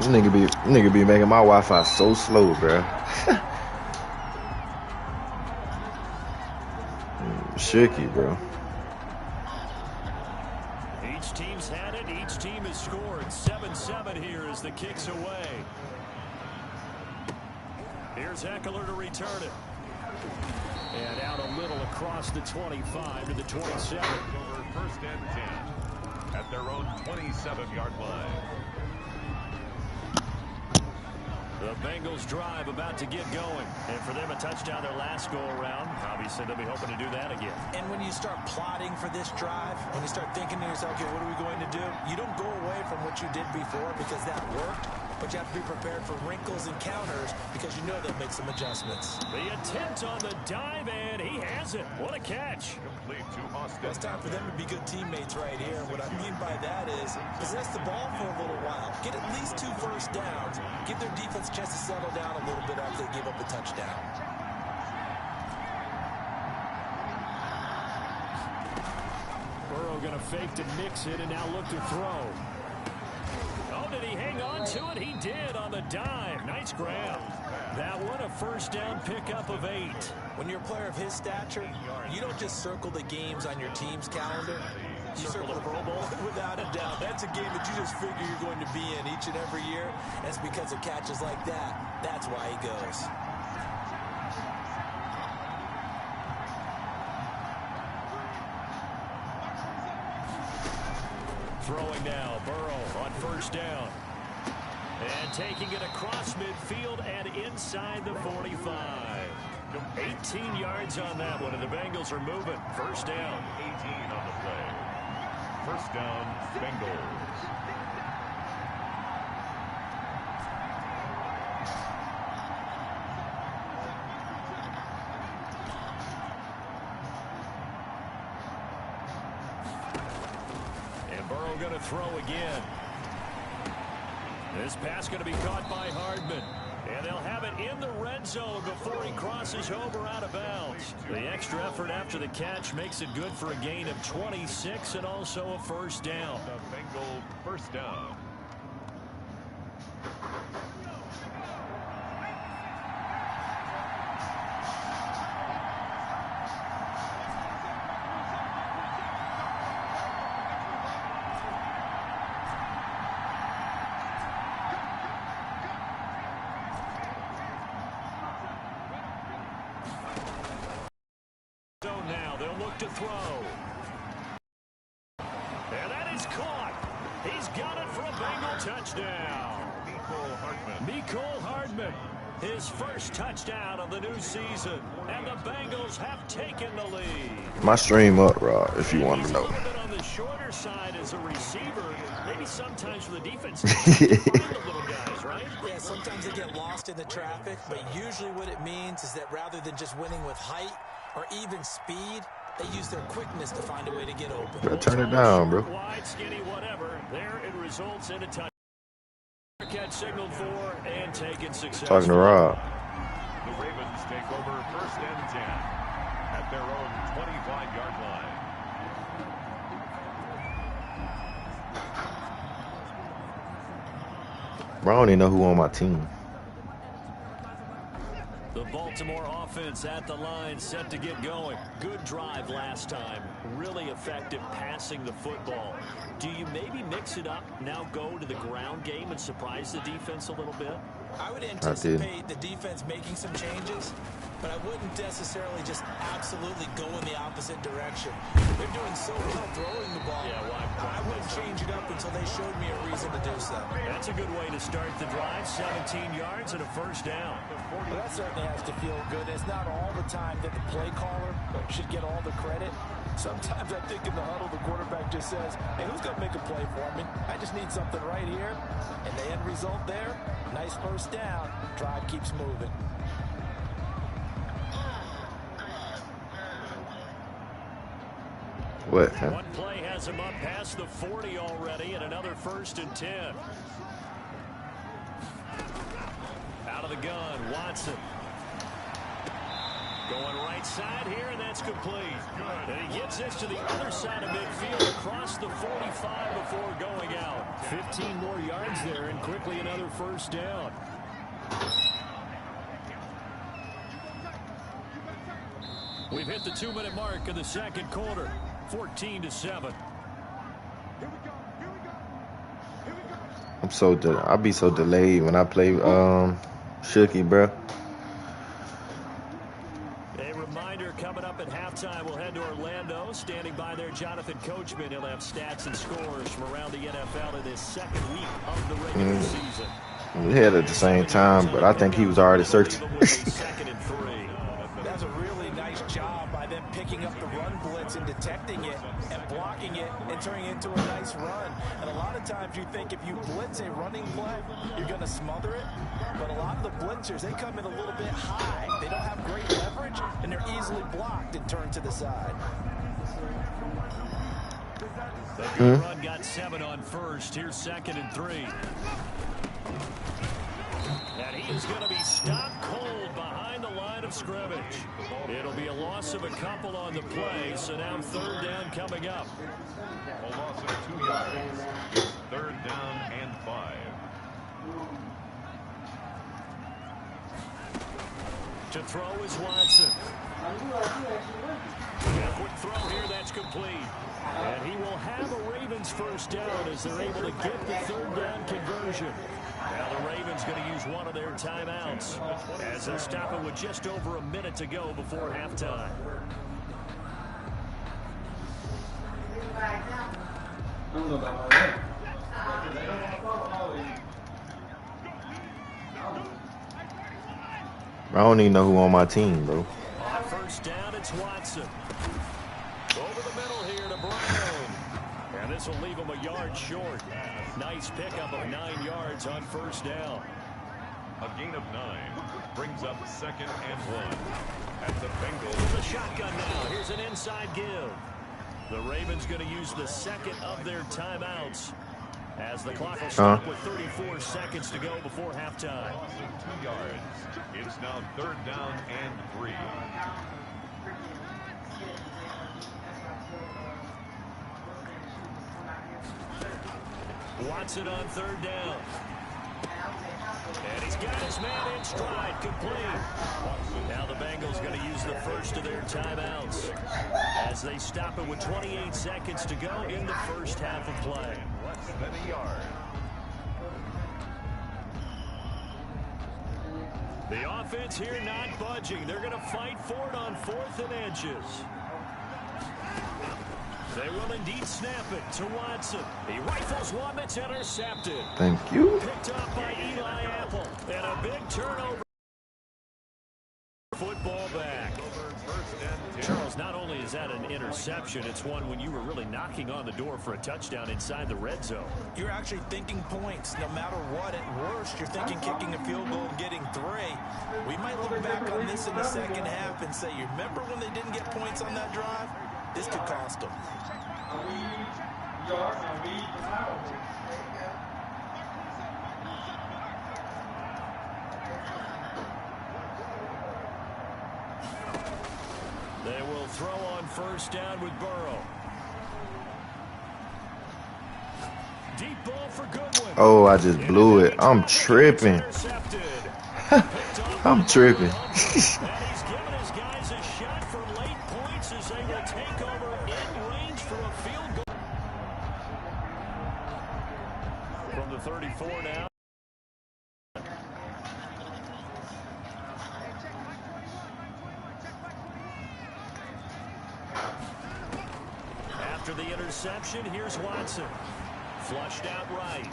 Nigga be making my Wi-Fi so slow, bro. Shooky, bro. Each team's had it. Each team has scored. 7-7 here as the kick's away. Here's Eckler to return it. And out a little across the 25 to the 27. Over first and 10 at their own 27-yard line. The Bengals drive about to get going. And for them, a touchdown their last go-around. Obviously, they'll be hoping to do that again. And when you start plotting for this drive, when you start thinking to yourself, okay, what are we going to do? You don't go away from what you did before because that worked. But you have to be prepared for wrinkles and counters because you know they'll make some adjustments. The attempt on the dive, and he has it. What a catch. Complete to Austin. Well, it's time for them to be good teammates right here. What I mean by that is possess the ball for a little while. Get at least 2 first downs. Give their defense a chance to settle down a little bit after they give up the touchdown. Burrow going to fake to mix it and now look to throw. Oh, did he hang on to it? He did on the dive. Nice grab. That one, a first down pickup of 8. When you're a player of his stature, you don't just circle the games on your team's calendar. You circle the Pro Bowl. Without a doubt. That's a game that you just figure you're going to be in each and every year. That's because of catches like that. That's why he goes. Throwing now, Burrow on first down. And taking it across midfield and inside the 45. 18 yards on that one, and the Bengals are moving. First down. 18 on the play. First down, Bengals. Going to throw again. This pass going to be caught by Hardman. And they'll have it in the red zone before he crosses over out of bounds. The extra effort after the catch makes it good for a gain of 26 and also a first down. The Bengal first down. To throw. And that is caught. He's got it for a Bengal touchdown. Mecole Hardman. His first touchdown of the new season. And the Bengals have taken the lead. My stream up, Rod, if you want to know. He's a little bit on the shorter side as a receiver. Maybe sometimes for the defense, find the little guys, right? Yeah, sometimes they get lost in the traffic, but usually what it means is that rather than just winning with height or even speed, they use their quickness to find a way to get open. Better turn it down, bro. Wide, skinny, whatever. There it results in a touchdown. Catch signaled for and taken successfully. Talking to Rob. The Ravens take over first and 10 at their own 25-yard line. Bro, I don't even know who on my team. The Baltimore offense at the line, set to get going. Good drive last time. Really effective passing the football. Do you maybe mix it up, now go to the ground game and surprise the defense a little bit? I would anticipate the defense making some changes, but I wouldn't necessarily just absolutely go in the opposite direction. They're doing so well throwing the ball. Yeah, well, I wouldn't change it up until they showed me a reason to do so. That's a good way to start the drive. 17 yards and a first down. Well, that certainly has to feel good. It's not all the time that the play caller should get all the credit. Sometimes I think in the huddle, the quarterback just says, hey, who's going to make a play for me? I just need something right here. And the end result there, nice first down. Drive keeps moving. What? One play has him up past the 40 already, and another first and 10. Out of the gun, Watson. Going right side here, and that's complete. And he gets this to the other side of midfield across the 45 before going out. 15 more yards there, and quickly another first down. We've hit the 2-minute mark in the second quarter. 14-7. I'll be so delayed when I play Shooky, bro. A reminder coming up at halftime. We'll head to Orlando. Standing by there, Jonathan Coachman. He'll have stats and scores from around the NFL in this second week of the regular season. We had at the same time, but I think he was already searching. Second and 3. That's a really nice job by them picking up the run blitz and detecting it and blocking it and turning it into a nice run. And a lot of times you think if you blitz a running play, you're going to smother it. But a lot of the blitzers, they come in a little bit high. They don't have great leverage, and they're easily blocked and turned to the side. The run got 7 on first. Here's second and 3. And he is going to be stopped cold behind the line of scrimmage. It'll be a loss of a couple on the play, so now third down coming up. A loss of 2 yards. It's third down and 5. To throw is Watson. A quick throw here, that's complete. And he will have a Ravens first down as they're able to get the third down conversion. Now the Ravens going to use one of their timeouts as they stop it with just over a minute to go before halftime. I don't even know who on my team, bro. On first down, it's Watson. Over the middle here to Brown. And this will leave him a yard short. Nice pickup of 9 yards on first down. A gain of 9 brings up second and 1. At the Bengals. The shotgun now. Here's an inside give. The Ravens going to use the second of their timeouts as the clock will stop with 34 seconds to go before halftime. Loss of 2 yards. It's now third down and 3. Watson on third down. And he's got his man in stride, complete. Now the Bengals going to use the first of their timeouts as they stop it with 28 seconds to go in the first half of play. Less than a yard. The offense here not budging. They're going to fight for it on 4th and inches. They will indeed snap it to Watson. He rifles one that's intercepted. Thank you. Picked up by Eli Apple. And a big turnover. Football back. Charles, not only is that an interception, it's one when you were really knocking on the door for a touchdown inside the red zone. You're actually thinking points. No matter what, at worst, you're thinking kicking a field goal and getting 3. We might look back on this in the second half and say, you remember when they didn't get points on that drive? This could cost them. They will throw on first down with Burrow. Deep ball for Goodwin. Oh, I just blew it. I'm tripping. I'm tripping. And he's given his guys a shot for late points as they will take over in range for a field goal. From the 34 now. After the interception, here's Watson. Flushed out right.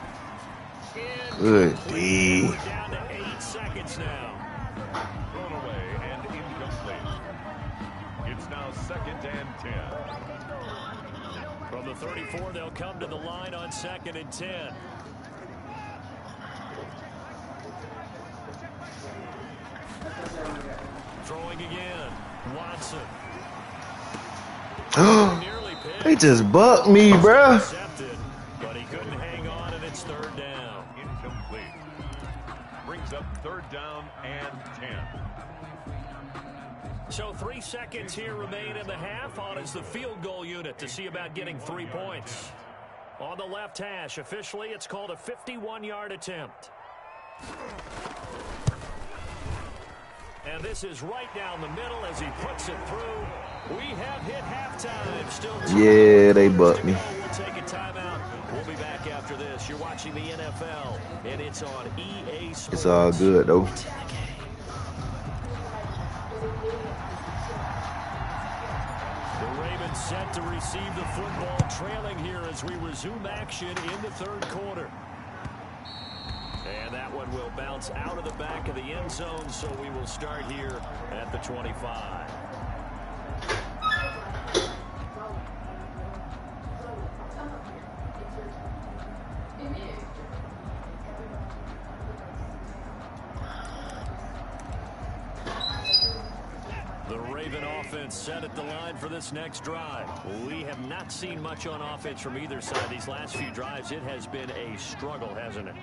Good D. We're down to 8 seconds now. Thrown away and incomplete. It's now second and 10. From the 34, they'll come to the line on second and 10. Throwing again. Watson. They just bucked me, bruh. But he couldn't hang on, and it's third down. Incomplete. Brings up third down and 10. So 3 seconds here remain in the half. On is the field goal unit to see about getting 3 points. On the left hash, officially, it's called a 51-yard attempt. And this is right down the middle as he puts it through. We have hit halftime. Still Yeah, they bucked me. We'll take a timeout. We'll be back after this. You're watching the NFL, and it's on EA Sports. It's all good, though. The Ravens set to receive the football, trailing here as we resume action in the third quarter. And that one will bounce out of the back of the end zone, so we will start here at the 25. The Raven offense set at the line for this next drive. We have not seen much on offense from either side. These last few drives, it has been a struggle, hasn't it?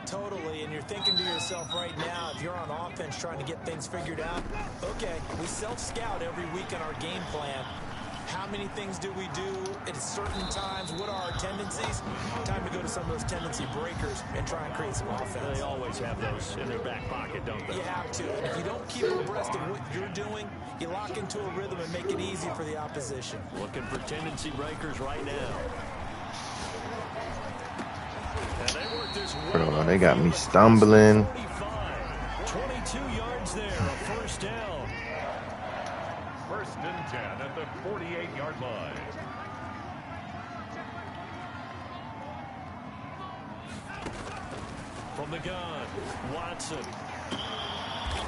Totally, and you're thinking to yourself right now, if you're on offense trying to get things figured out, okay, we self-scout every week in our game plan. How many things do we do at certain times? What are our tendencies? Time to go to some of those tendency breakers and try and create some offense. They always have those in their back pocket, don't they? You have to. And if you don't keep abreast of what you're doing, you lock into a rhythm and make it easy for the opposition. Looking for tendency breakers right now. And they work this Bro, they got me stumbling. 22 yards there, a first down. First and 10 at the 48-yard line. From the gun, Watson.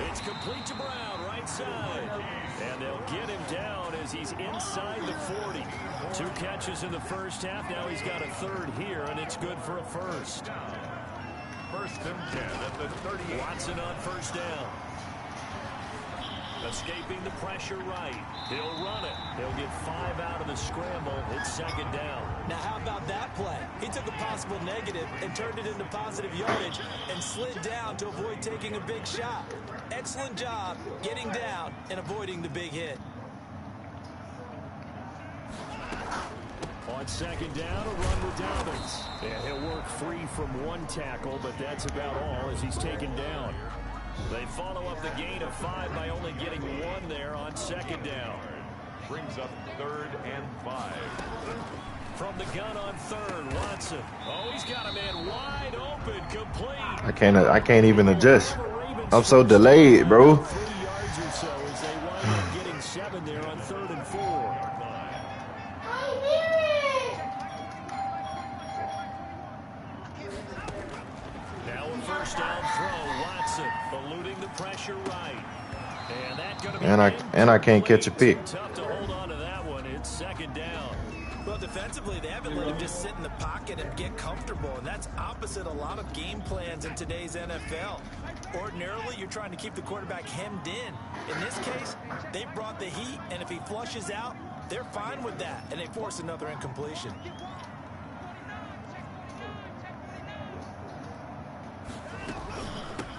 It's complete to Brown, right side. And they'll get him down as he's inside the 40. 2 catches in the first half. Now he's got a third here, and it's good for a first. First and 10 at the 38. Watson on first down. Escaping the pressure right. He'll run it. He'll get 5 out of the scramble. It's second down. Now, how about that play? He took a possible negative and turned it into positive yardage and slid down to avoid taking a big shot. Excellent job getting down and avoiding the big hit. On second down, a run with Dobbins. And he'll work free from 1 tackle, but that's about all as he's taken down. They follow up the gain of 5 by only getting 1 there on second down. Brings up 3rd and 5. From the gun on third, Watson. Oh, he's got a man wide open, complete. I can't even adjust. I'm so delayed, bro. 3 yards or so as they wind up getting 7 there on 3rd and 4. Now a first down throw, Watson eluding the pressure right. And that gonna be And I can't catch a pick. Tough to hold on to that one. It's second down. Well, defensively, they haven't let him just sit in the pocket and get comfortable, and that's opposite a lot of game plans in today's NFL. Ordinarily, you're trying to keep the quarterback hemmed in. In this case, they brought the heat, and if he flushes out, they're fine with that, and they force another incompletion.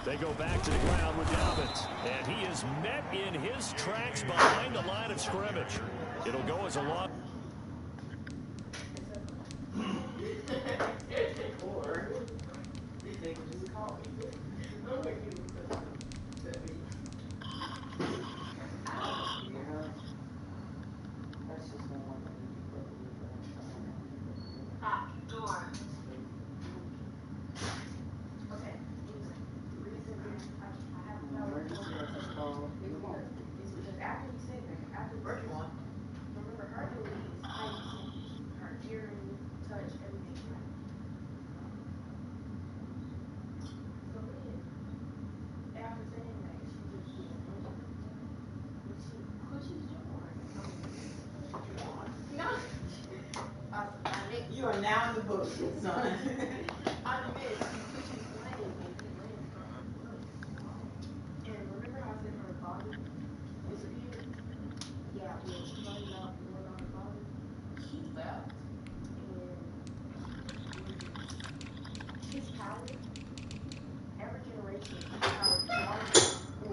They go back to the ground with Dobbins. And he is met in his tracks behind the line of scrimmage. It'll go as a long. You are now in the book, son.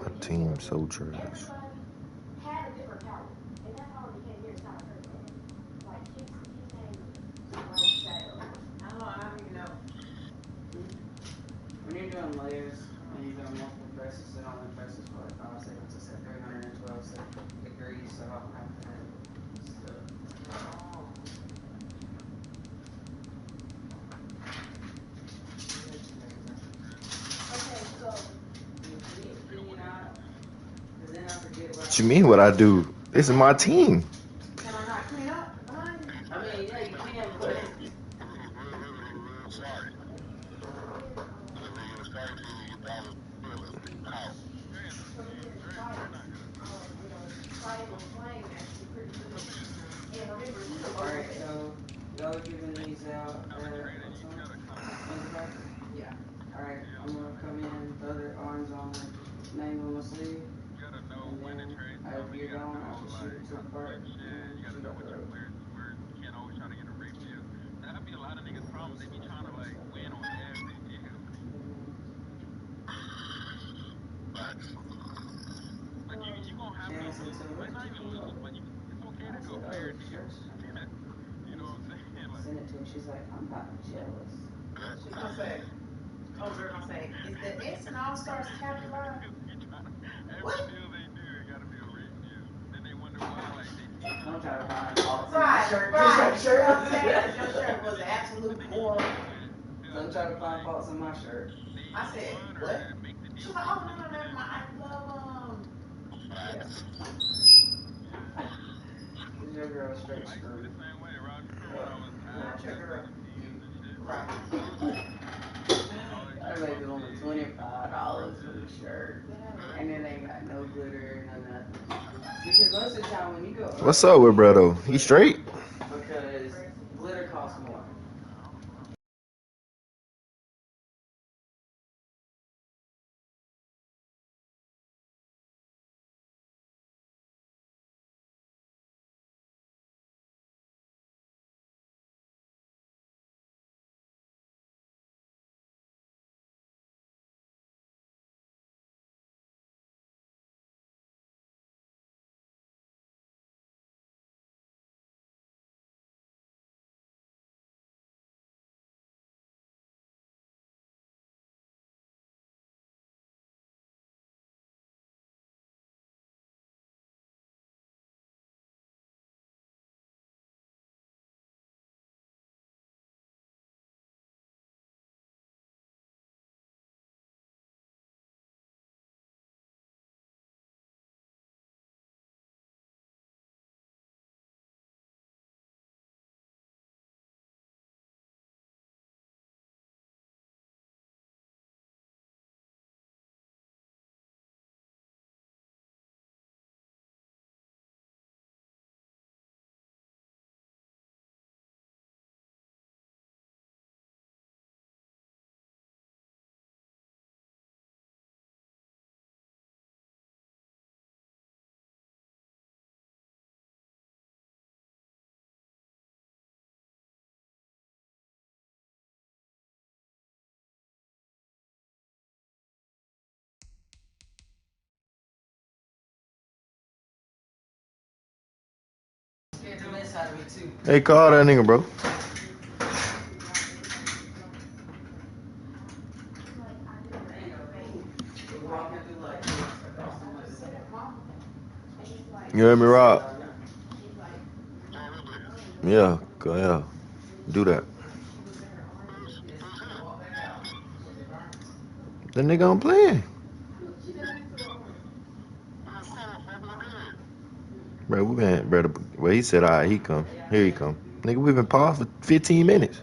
My team so trash. you're doing layers and you're doing multiple presses, it only presses for like 5 seconds. It's at 312 degrees, so I don't have to have it stuck. Okay, so Can you not? Because then I forget what What you mean what I do? This is my team. can I not clean up behind you? I mean, yeah, you can, but Fire was flame actually pretty good. And remember, he's a alright, so y'all are giving these out at what time? Wednesday? Yeah. Alright, I'm gonna come in, throw their arms on the name on my sleeve, and then as you're gone, I'll just shoot it to the park and shoot up the road. Shannon said, so what did you pull up? I said, oh, stretch. Send it to her. She's like, I'm not jealous. She's gonna say, oh, they're gonna say, is the X and All Stars capitalized? What? Don't try to find faults in my Right, shirt. right. Cause your shirt was Your shirt was absolute horrible. Don't try to find faults in my shirt. I said, what? She's like, oh, no, never mind. I love them. Yeah. Cause your girl straight screwed. Not your girl. You. Right. I made it only $25 for the shirt. And it ain't got no glitter, no nothing. Because most of the time when you go What's up with Bredo? He straight? because glitter costs more. Scared the mess out of me too. Hey, call that nigga, bro. Walking through like this across the window. You heard me, Rob? Yeah, go ahead. Do that. The nigga I'm playing. Bro, we been, bro, well, he said, all right, he come. Here he come. Nigga, we been paused for 15 minutes.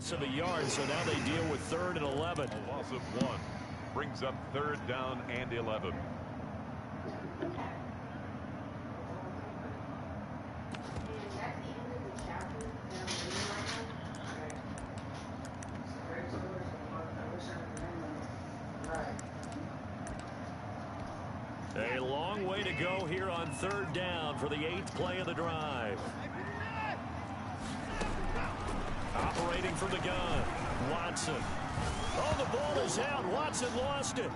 So the yards, so now they deal with 3rd and 11. A loss of 1 brings up 3rd down and 11. A long way to go here on 3rd down for the 8th play of the drive. Operating from the gun, Watson. Oh, the ball is out. Watson lost it.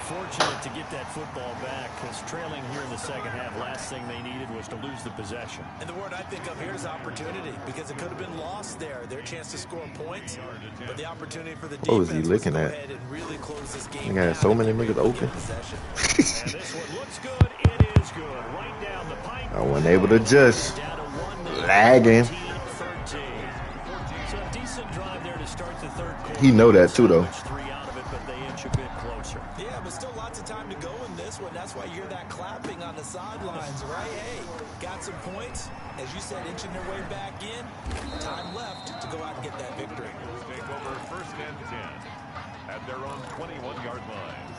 fortunate to get that football back, because trailing here in the second half, last thing they needed was to lose the possession. And the word I think of here is opportunity, because it could have been lost there. Their chance to score points, but the opportunity for the defense What was he looking to go at? ahead and really close this game He got so many niggas open. And this one looks good. It is good. Right down the pipe. I wasn't able to adjust. Lagging. So a decent drive there to start the third quarter. He know that too, though. Three out of it, but they inch a bit closer. Yeah, but still lots of time to go in this one. That's why you hear that clapping on the sidelines, right? Hey, got some points. As you said, inching their way back in. Time left to go out and get that victory. Take over first and 10 at their own 21-yard line.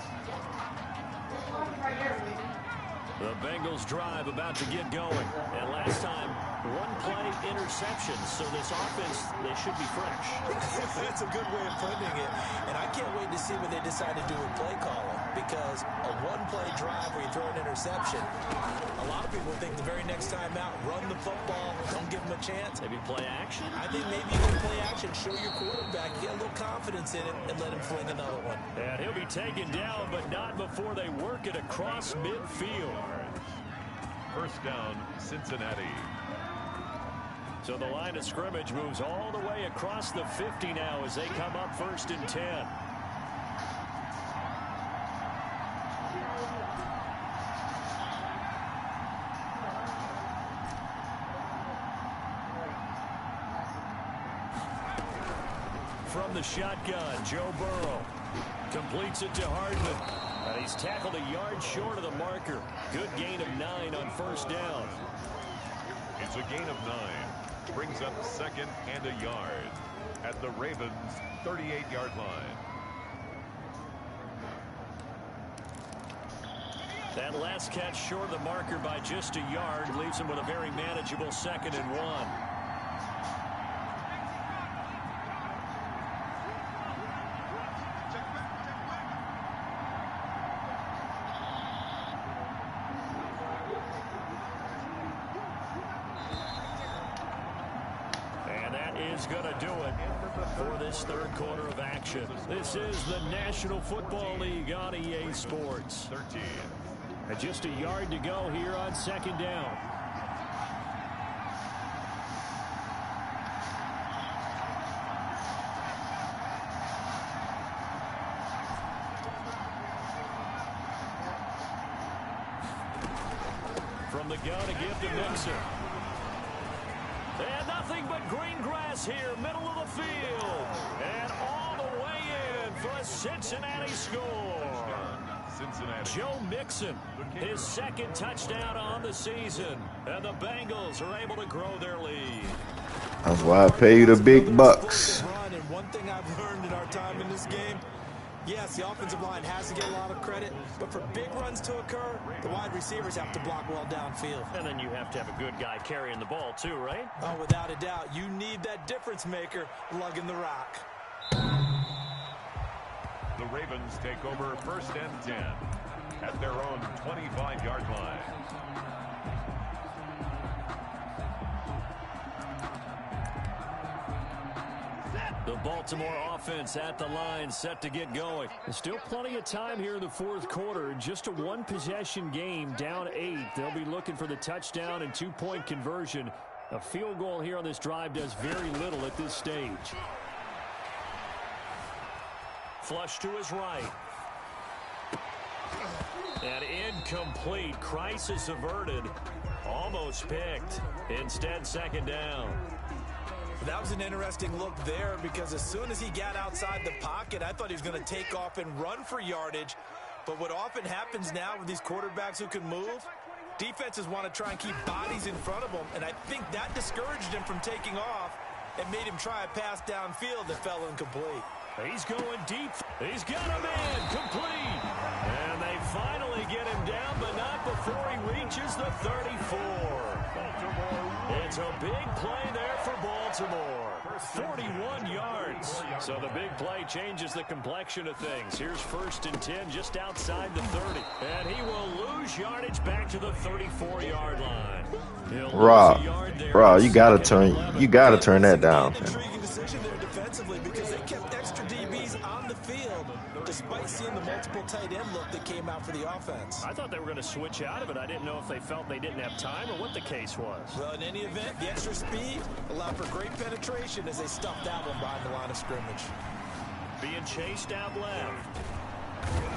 The Bengals drive about to get going. And last time, one play interception. So this offense, they should be fresh. That's a good way of putting it. And I can't wait to see what they decide to do with play calling. Because a one-play drive where you throw an interception, a lot of people think the very next time out, run the football, don't give them a chance. Maybe play action? I think maybe you can play action, show your quarterback, get a little confidence in it, and let him fling another one. And he'll be taken down, but not before they work it across midfield. First down, Cincinnati. So the line of scrimmage moves all the way across the 50 now as they come up first and 10. From the shotgun, Joe Burrow completes it to Hardman. He's tackled a yard short of the marker. Good gain of 9 on first down. It's a gain of 9. Brings up second and a yard at the Ravens' 38-yard line. That last catch short of the marker by just a yard leaves him with a very manageable second and 1. Going to do it for this third quarter of action. This is the National Football League on EA Sports. 13. And just a yard to go here on second down. From the gun, a gift to Mixon. And nothing but green grass here, middle of the field. And all the way in for a Cincinnati score. Cincinnati. Joe Mixon, his second touchdown on the season. And the Bengals are able to grow their lead. That's why I pay you the big bucks. And one thing I've learned in our time in this game, yes, the offensive line has to get a lot of credit, but for big runs to occur, the wide receivers have to block well downfield. And then you have to have a good guy carrying the ball too, right? Oh, without a doubt. You need that difference maker lugging the rock. The Ravens take over first and 10 at their own 25-yard line. The Baltimore offense at the line, set to get going. There's still plenty of time here in the fourth quarter. Just a one-possession game, down 8. They'll be looking for the touchdown and two-point conversion. A field goal here on this drive does very little at this stage. Flush to his right. And incomplete. Crisis averted. Almost picked. Instead, second down. That was an interesting look there, because as soon as he got outside the pocket, I thought he was going to take off and run for yardage. But what often happens now with these quarterbacks who can move, defenses want to try and keep bodies in front of them, and I think that discouraged him from taking off and made him try a pass downfield that fell incomplete. He's going deep. He's got a man complete. And they finally get him down, but not before he reaches the 34. It's a big play there for Baltimore. 41 yards. So the big play changes the complexion of things. Here's first and 10 just outside the 30. And he will lose yardage back to the 34-yard line. Rob, you gotta turn that down. Intriguing decision there defensively, because they kept extra DBs on the field. Despite seeing the multiple tight end look, they the offense. I thought they were going to switch out of it. I didn't know if they felt they didn't have time or what the case was. Well, in any event, the extra speed allowed for great penetration as they stuffed that one behind the line of scrimmage. Being chased out left.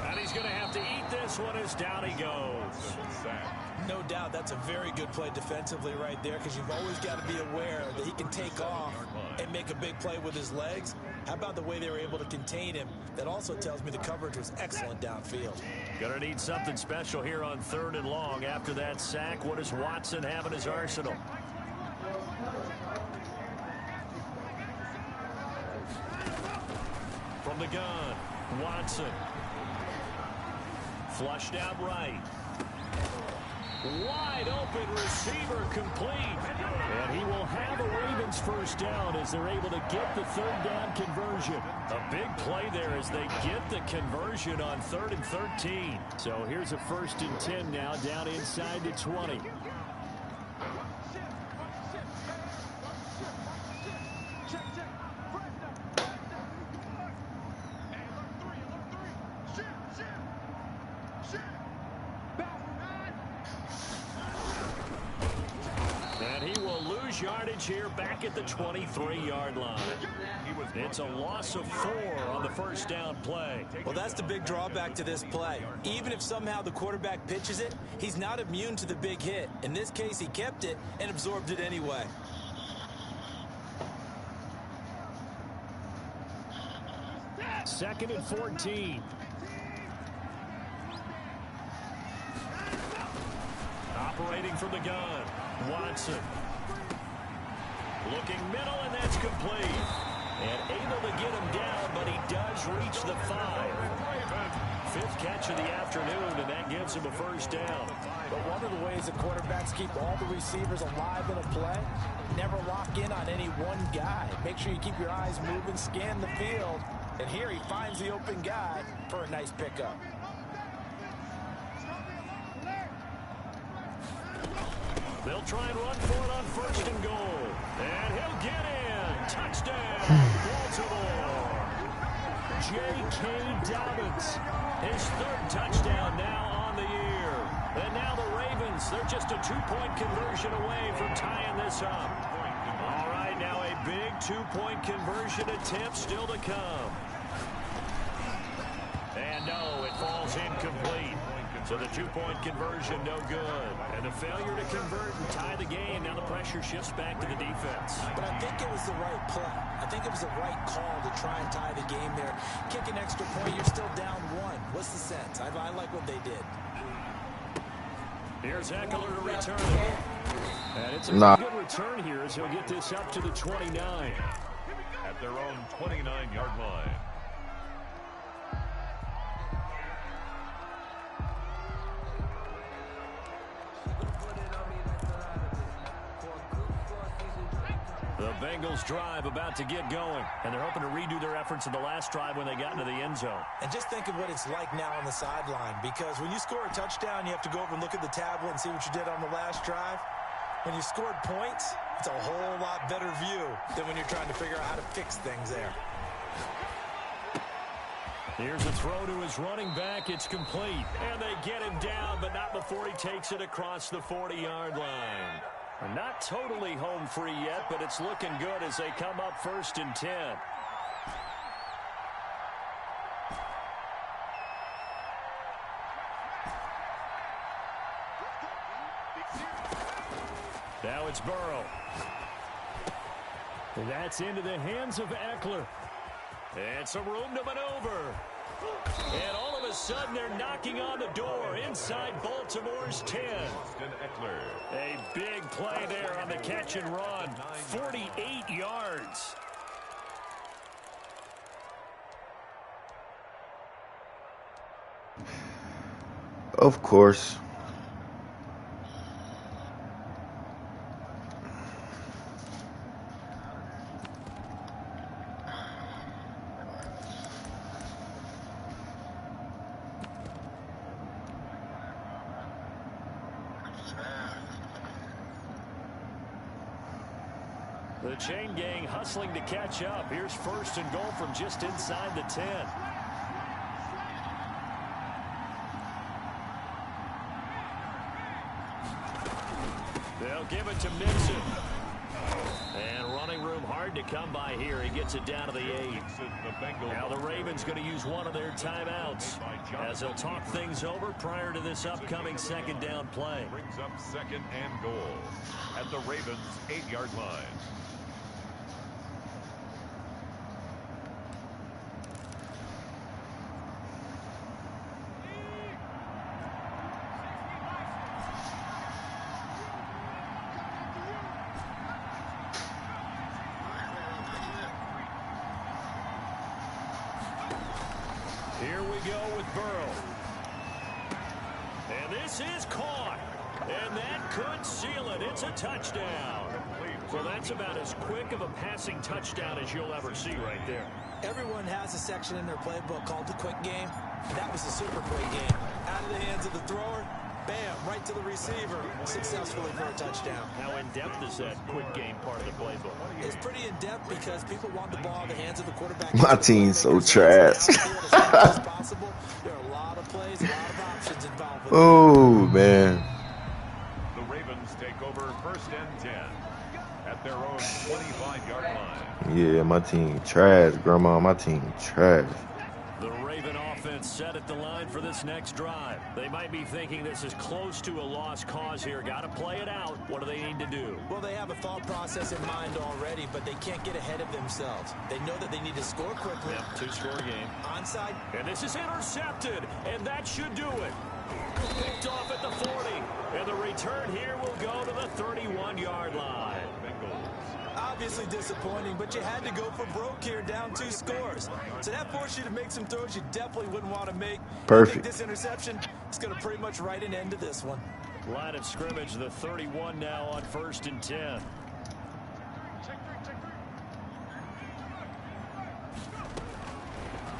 And he's going to have to eat this one as down he goes. No doubt that's a very good play defensively right there, because you've always got to be aware that he can take off and make a big play with his legs. How about the way they were able to contain him? That also tells me the coverage was excellent downfield. Going to need something special here on 3rd and long. After that sack, what does Watson have in his arsenal? From the gun, Watson. Flushed out right. Wide open receiver complete. And he will have a Ravens first down as they're able to get the 3rd down conversion. A big play there as they get the conversion on 3rd and 13. So here's a 1st and 10 now down inside the 20. Yardage here back at the 23-yard line. It's a loss of 4 on the 1st down play. Well, that's the big drawback to this play. Even if somehow the quarterback pitches it, he's not immune to the big hit. In this case, he kept it and absorbed it anyway. Second and 14. Operating from the gun, Watson. Looking middle, and that's complete. And able to get him down, but he does reach the 5. 5th catch of the afternoon, and that gives him a first down. But one of the ways that quarterbacks keep all the receivers alive in a play, never lock in on any one guy. Make sure you keep your eyes moving, scan the field. And here he finds the open guy for a nice pickup. They'll try and run for it on 1st and goal. And he'll get in. Touchdown, Baltimore. J.K. Dobbins, his 3rd touchdown now on the year. And now the Ravens, they're just a 2-point conversion away from tying this up. All right, now a big 2-point conversion attempt still to come. And no, it falls incomplete. So the 2-point conversion, no good. And the failure to convert and tie the game. Now the pressure shifts back to the defense. But I think it was the right play. I think it was the right call to try and tie the game there. Kick an extra point, you're still down 1. What's the sense? I like what they did. Here's Eckler to return it. And it's a good return here as he'll get this up to the 29. At their own 29-yard line. The Bengals drive about to get going, and they're hoping to redo their efforts in the last drive when they got into the end zone. And just think of what it's like now on the sideline, because when you score a touchdown, you have to go over and look at the tablet and see what you did on the last drive. When you scored points, it's a whole lot better view than when you're trying to figure out how to fix things there. Here's a throw to his running back. It's complete. And they get him down, but not before he takes it across the 40-yard line. Not totally home free yet, but it's looking good as they come up 1st and 10. Now it's Burrow. And that's into the hands of Eckler. And some room to maneuver. And all of a sudden, they're knocking on the door inside Baltimore's 10. A big play there on the catch and run. 48 yards. Of course. The chain gang hustling to catch up. Here's 1st and goal from just inside the 10. give it to Mixon. And running room hard to come by here. He gets it down to the 8. Now the Ravens going to use one of their timeouts as they'll talk things over prior to this upcoming second down play. Brings up second and goal at the Ravens' 8-yard line. Here we go with Burrow. And this is caught. And that could seal it. It's a touchdown. Well, that's about as quick of a passing touchdown as you'll ever see right there. Everyone has a section in their playbook called the quick game. That was a super quick game. Out of the hands of the thrower, bam, right to the receiver, successfully for a touchdown. How in-depth is that quick game part of the playbook? It's pretty in-depth because people want the ball in the hands of the quarterback. My team's so trash. There are a lot of plays, a lot of options involved with Oh, man. The Ravens take over first and 10 at their own 25-yard line. Yeah, my team trash, Grandma. My team trash. The Raven offense set at the line for this next drive. They might be thinking this is close to a lost cause here. Got to play it out. What do they need to do? Well, they have a thought process in mind already, but they can't get ahead of themselves. They know that they need to score quickly. Yep, two-score game. Onside. And this is intercepted, and that should do it. Picked off at the 40, and the return here will go to the 31-yard line. Obviously disappointing, but you had to go for broke here, down 2 scores. So that forced you to make some throws you definitely wouldn't want to make. Perfect. This interception is going to pretty much write an end to this one. Line of scrimmage, the 31 now on first and 10.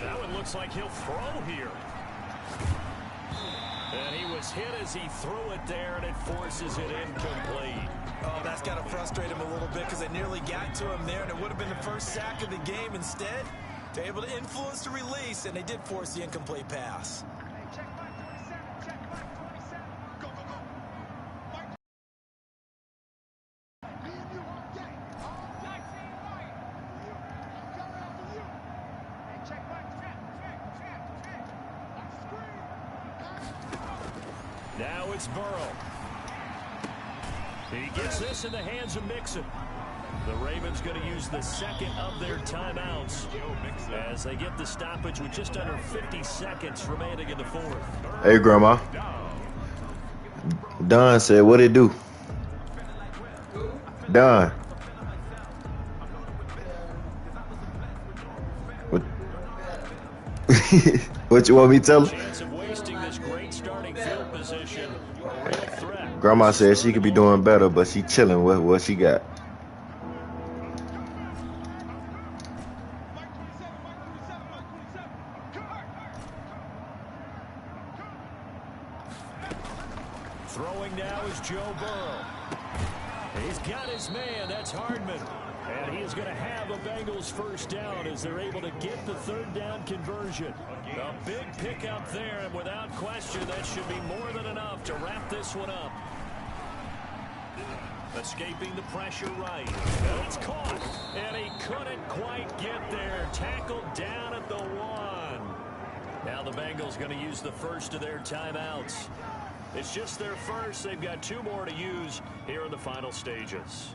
That one looks like he'll throw here. And he was hit as he threw it there, and it forces it incomplete. Oh, that's got to frustrate him a little bit because they nearly got to him there, and it would have been the first sack of the game. Instead, they're able to influence the release, and they did force the incomplete pass. Now it's Burrow. He gets this in the hands of Mixon. The Ravens going to use the second of their timeouts as they get the stoppage with just under 50 seconds remaining in the fourth. Hey, Grandma. Don said, what it do? Don. What? What you want me to tell her? Chance of wasting this great starting field position. A real threat. Grandma said she could be doing better, but she chilling with what she got. Throwing now is Joe Burrow. He's got his man. That's Hardman. And he is going to have a Bengals first down as they're able to get the third down conversion. A big pickup there, and without question, that should be more than enough to wrap this one up. Escaping the pressure right. And it's caught. And he couldn't quite get there. Tackled down at the 1. Now the Bengals going to use the first of their timeouts. It's just their first. They've got 2 more to use here in the final stages.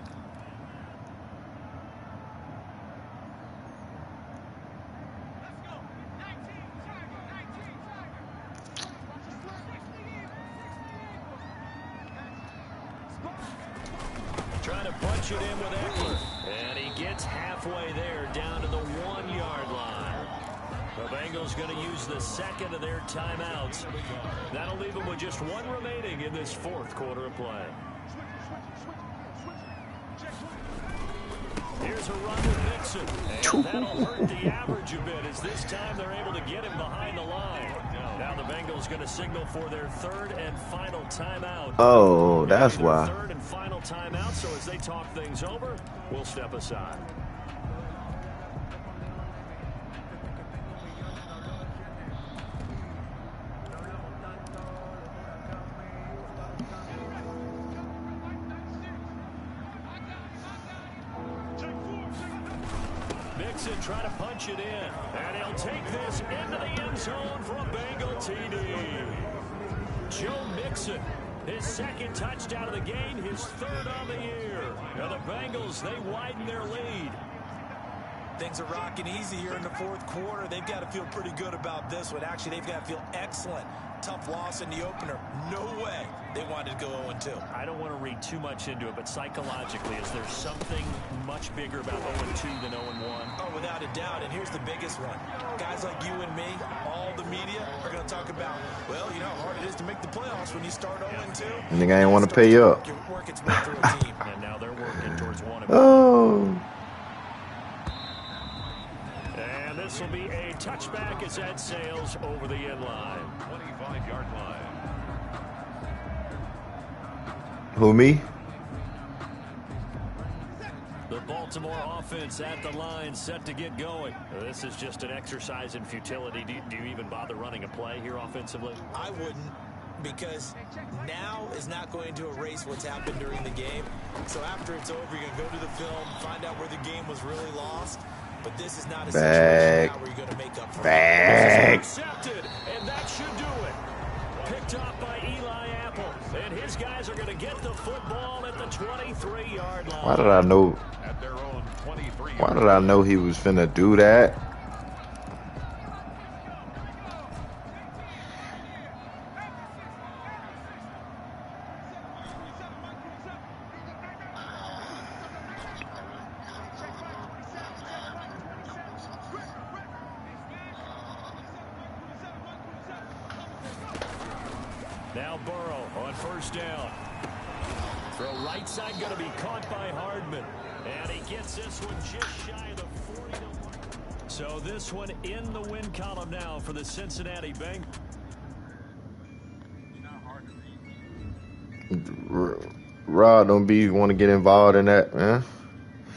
Trying to punch it in with Eckler. And he gets halfway there down to the 1-yard line. The Bengals going to use the second of their timeouts. That'll leave them with just 1 remaining in this fourth quarter of play. Here's a run with Mixon. And that'll hurt the average a bit as this time they're able to get him behind the line. Now the Bengals going to signal for their third and final timeout. Oh, that's why. Third and final timeout, so as they talk things over, we'll step aside. Mixon trying to punch it in. And he'll take this into the end zone for a Bengal TD. Joe Mixon, his second touchdown of the game, his third on the year. Now the Bengals, they widen their lead. Things are rocking easy here in the fourth quarter. They've got to feel pretty good about this one. Actually, they've got to feel excellent. Tough loss in the opener. No way they wanted to go 0-2. I don't want to read too much into it, but psychologically, is there something much bigger about 0-2 than 0-1? Oh, without a doubt. And here's the biggest one. Guys like you and me, all the media, are going to talk about, well, you know how hard it is to make the playoffs when you start 0-2. Nigga ain't want to pay you up. Work its way through a team. And now they're working towards one of Oh. And this will be a touchback as that sails over the end line. 25-yard line. Who, me? The Baltimore offense at the line, set to get going. This is just an exercise in futility. Do you even bother running a play here offensively? I wouldn't, because now is not going to erase what's happened during the game. So after it's over, you're going to go to the film, find out where the game was really lost. But this is not a situation now where you're going to make up for it. Intercepted, and that should do it. Picked up by Eli Apple, and his guys are going to get the football at the 23-yard line. Why did I know? At their own 23. Why did I know he was finna do that? Now Burrow on first down. Throw right side going to be caught by Hardman. And he gets this one just shy of the 40. So this one in the win column now for the Cincinnati Bengals. Rod don't want to get involved in that, man.